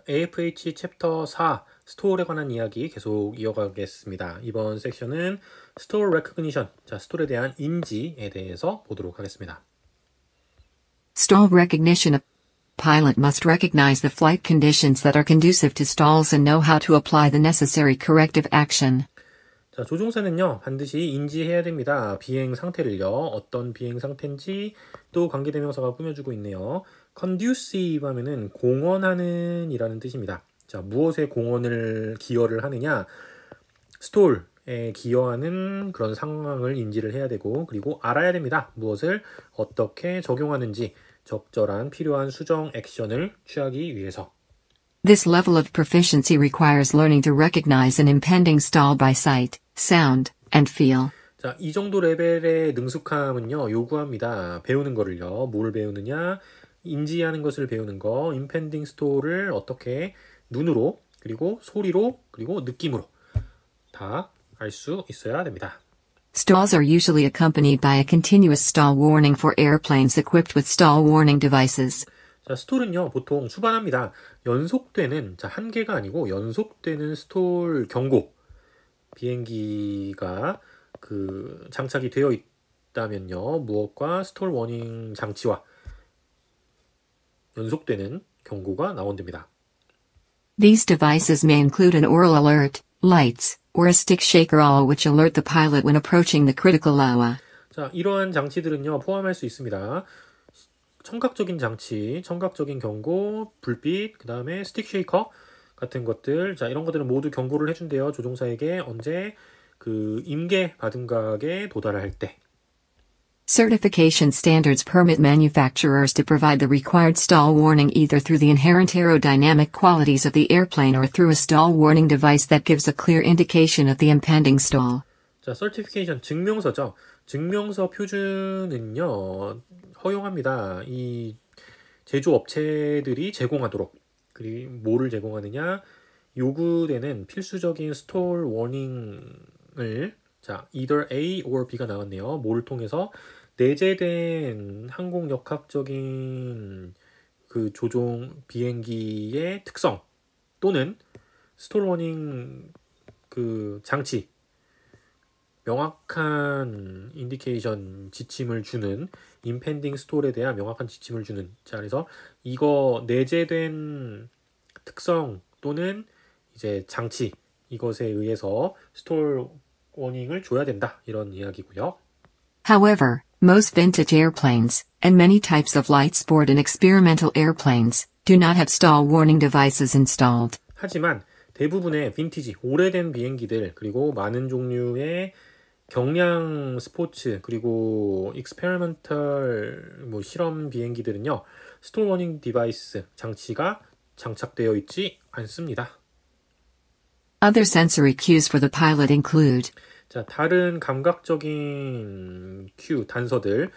AFH 챕터 4 스토어에 관한 이야기 계속 이어가겠습니다. 이번 섹션은 스토어 레코그니션, 스토어에 대한 인지에 대해서 보도록 하겠습니다. Stall recognition. A pilot must recognize the flight conditions that are conducive to stalls and know how to apply the necessary corrective action. 조종사는요, 반드시 인지해야 됩니다. 비행 상태를요, 어떤 비행 상태인지 또 관계대명사가 꾸며주고 있네요. conducive 하면은 공헌하는 이라는 뜻입니다. 무엇에 공헌을 기여를 하느냐, 스톨에 기여하는 그런 상황을 인지를 해야 되고, 그리고 알아야 됩니다. 무엇을 어떻게 적용하는지 적절한 필요한 수정 액션을 취하기 위해서. This level of proficiency requires learning to recognize an impending stall by sight, sound, and feel. 이 정도 레벨의 능숙함은요, 요구합니다. 배우는 거를요. 뭘 배우느냐, 인지하는 것을 배우는 거, impending stall을 어떻게 눈으로, 그리고 소리로, 그리고 느낌으로 다 알 수 있어야 됩니다. Stalls are usually accompanied by a continuous stall warning for airplanes equipped with stall warning devices. 스톨은요, 보통 수반합니다. 연속되는, 한 개가 아니고 연속되는 스톨 경고. 비행기가 장착이 되어 있다면요, 무엇과 스톨 워닝 장치와 연속되는 경고가 나온답니다. These devices may include an aural alert, lights, or a stick shaker, all which alert the pilot when approaching the critical lower. 이러한 장치들은요, 포함할 수 있습니다. 청각적인 장치, 청각적인 경고, 불빛, 그 다음에 스틱 쉐이커 같은 것들, 이런 것들은 모두 경고를 해준대요. 조종사에게 언제 임계 바둥각에 도달할 때. Certification standards permit manufacturers to provide the required stall warning either through the inherent aerodynamic qualities of the airplane or through a stall warning device that gives a clear indication of the impending stall. certification, 증명서죠. 증명서 표준은요, 허용합니다. 이 제조업체들이 제공하도록. 그리고 뭐를 제공하느냐? 요구되는 필수적인 스톨 워닝을 either A or B가 나왔네요. 뭐를 통해서 내재된 항공역학적인 조종 비행기의 특성 또는 스톨 워닝 장치, 명확한 인디케이션 지침을 주는 임펜딩 스톨에 대한 명확한 지침을 주는. 그래서 이거 내재된 특성 또는 이제 장치, 이것에 의해서 스톨 워닝을 줘야 된다, 이런 이야기고요. However, most vintage airplanes, and many types of light sport and experimental airplanes, do not have stall warning devices installed. 하지만 대부분의 빈티지, 오래된 비행기들, 그리고 많은 종류의 경량 스포츠, 그리고 익스페리먼털 실험 비행기들은요, 스톨 워닝 디바이스 장치가 장착되어 있지 않습니다. Other sensory cues for the pilot include 다른 감각적인 큐, 단서들,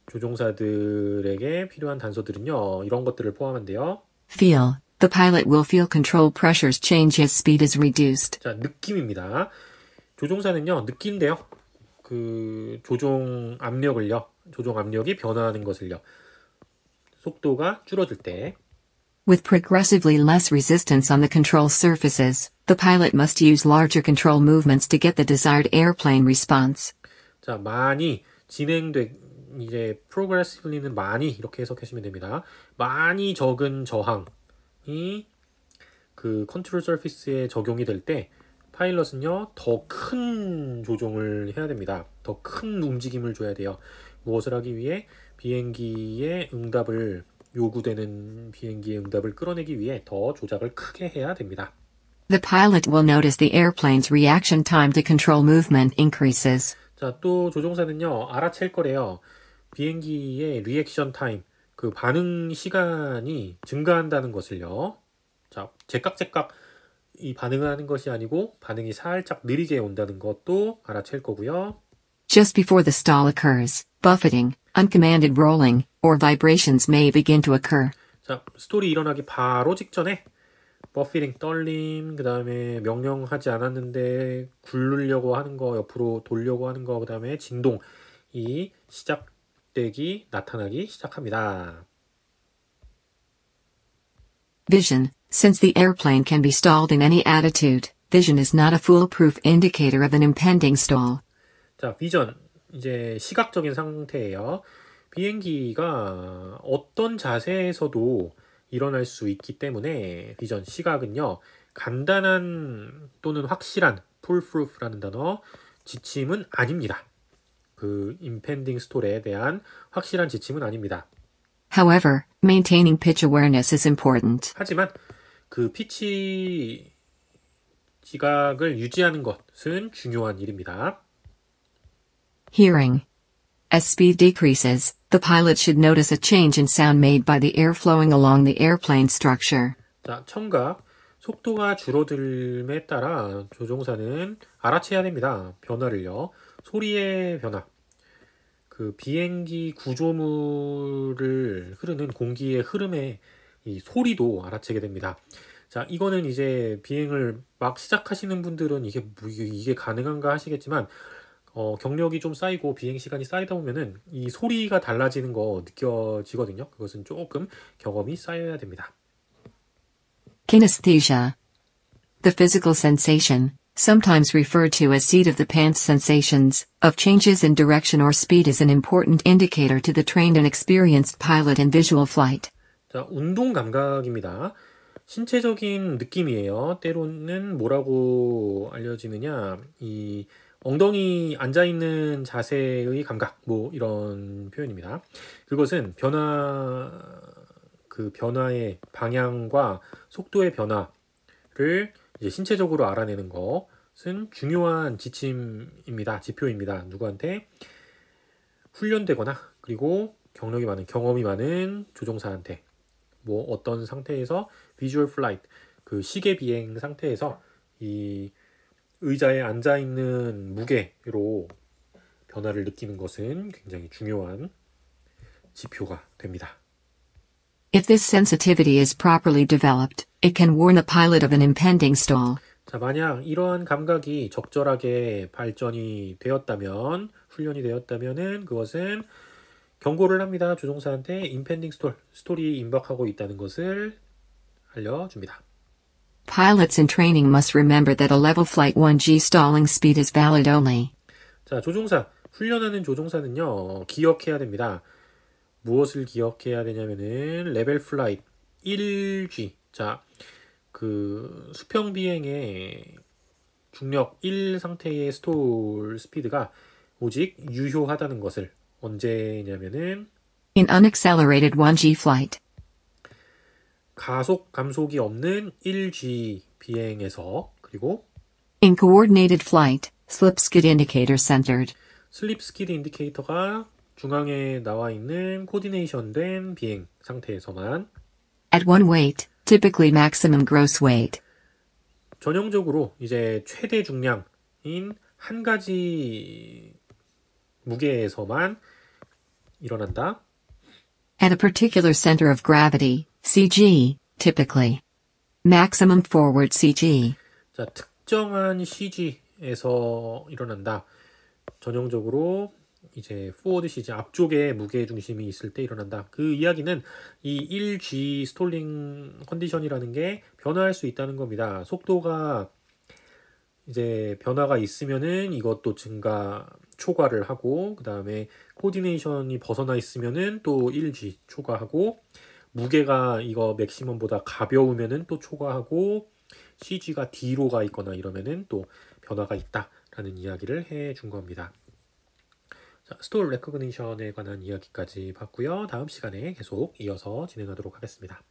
조종사들에게 필요한 단서들은요, 이런 것들을 포함한데요. Feel. The pilot will feel control pressures change as speed is reduced. 느낌입니다. 조종사는요, 느낀대요. 조종 압력이 변화하는 것을요. 속도가 줄어들 때. With progressively less resistance on the control surfaces, the pilot must use larger control movements to get the desired airplane response. 많이 이제 progressively는 많이 이렇게 해석하시면 됩니다. 많이 적은 저항이 컨트롤 서피스에 적용이 될 때 파일럿은요, 더 큰 조종을 해야 됩니다. 더 큰 움직임을 줘야 돼요. 무엇을 하기 위해? 요구되는 비행기의 응답을 끌어내기 위해 더 조작을 크게 해야 됩니다. The pilot will notice the airplane's reaction time to control movement increases. 또 조종사는요, 알아챌 거래요. 비행기의 리액션 타임, 반응 시간이 증가한다는 것을요. 제깍제깍 이 반응을 하는 것이 아니고 반응이 살짝 느리게 온다는 것도 알아챌 거고요. Just before the stall occurs, buffeting, uncommanded rolling, or vibrations may begin to occur. 스톨이 일어나기 바로 직전에 버피링, 떨림, 그 다음에 명령하지 않았는데 굴르려고 하는 거, 옆으로 돌려고 하는 거, 그 다음에 진동이 나타나기 시작합니다. Vision. Since the airplane can be stalled in any attitude, vision is not a foolproof indicator of an impending stall. 자, 비전. 이제 시각적인 상태예요. 비행기가 어떤 자세에서도 일어날 수 있기 때문에 비전, 시각은요. 간단한 또는 확실한 foolproof라는 단어, 지침은 아닙니다. 그 impending stall에 대한 확실한 지침은 아닙니다. However, maintaining pitch awareness is important. 하지만 그 피치 지각을 유지하는 것은 중요한 일입니다. Hearing. As speed decreases, the pilot should notice a change in sound made by the air flowing along the airplane structure. 자, 청각. 속도가 줄어들음에 따라 조종사는 알아채야 됩니다. 변화를요. 소리의 변화. 그 비행기 구조물을 흐르는 공기의 흐름의 이 소리도 알아채게 됩니다. 자, 이거는 이제 비행을 막 시작하시는 분들은 이게 가능한가 하시겠지만, 경력이 좀 쌓이고 비행 시간이 쌓이다 보면은 이 소리가 달라지는 거 느껴지거든요. 그것은 조금 경험이 쌓여야 됩니다. Kinesthesia. The physical sensation, sometimes referred to as seat of the pants sensations, of changes in direction or speed is an important indicator to the trained and experienced pilot in visual flight. 자, 운동 감각입니다. 신체적인 느낌이에요. 때로는 뭐라고 알려지느냐, 이 엉덩이 앉아있는 자세의 감각, 뭐 이런 표현입니다. 그것은 변화의 방향과 속도의 변화를 이제 신체적으로 알아내는 것은 중요한 지침입니다. 지표입니다. 누구한테? 훈련되거나 그리고 경험이 많은 조종사한테, 뭐 어떤 상태에서 비주얼 플라이트, 그 시계 비행 상태에서 이 의자에 앉아있는 무게로 변화를 느끼는 것은 굉장히 중요한 지표가 됩니다. If this sensitivity is properly developed, it can warn the pilot of an impending stall. 자, 만약 이러한 감각이 적절하게 발전이 되었다면, 훈련이 되었다면은 그것은 경고를 합니다. 조종사한테 impending stall, 스톨이 임박하고 있다는 것을 알려줍니다. Pilots in training must remember that a level flight 1G stalling speed is valid only. 자, 훈련하는 조종사는요, 기억해야 됩니다. 무엇을 기억해야 되냐면은, 레벨 플라이트 1G. 자, 그 수평 비행의 중력 1 상태의 스톨 스피드가 오직 유효하다는 것을 언제냐면은, In unaccelerated 1G flight. 가속 감속이 없는 1G 비행에서, 그리고 In coordinated flight, slip skid indicator centered. 슬립 스키드 인디케이터가 중앙에 나와 있는 코디네이션 된 비행 상태에서만, At one weight, typically maximum gross weight. 전형적으로 이제 최대 중량인 한 가지 무게에서만 일어난다. At a particular center of gravity, CG, typically. Maximum forward CG. 자, 특정한 CG에서 일어난다. 전형적으로 이제 forward CG, 앞쪽에 무게 중심이 있을 때 일어난다. 그 이야기는 이 1G 스톨링 컨디션이라는 게 변화할 수 있다는 겁니다. 속도가 이제 변화가 있으면은 이것도 초과를 하고, 그 다음에 코디네이션이 벗어나 있으면은 또 1G 초과하고, 무게가 이거 맥시멈보다 가벼우면은 또 초과하고, CG가 뒤로 가 있거나 이러면은 또 변화가 있다라는 이야기를 해준 겁니다. 자, 스톨 레코그니션에 관한 이야기까지 봤고요. 다음 시간에 계속 이어서 진행하도록 하겠습니다.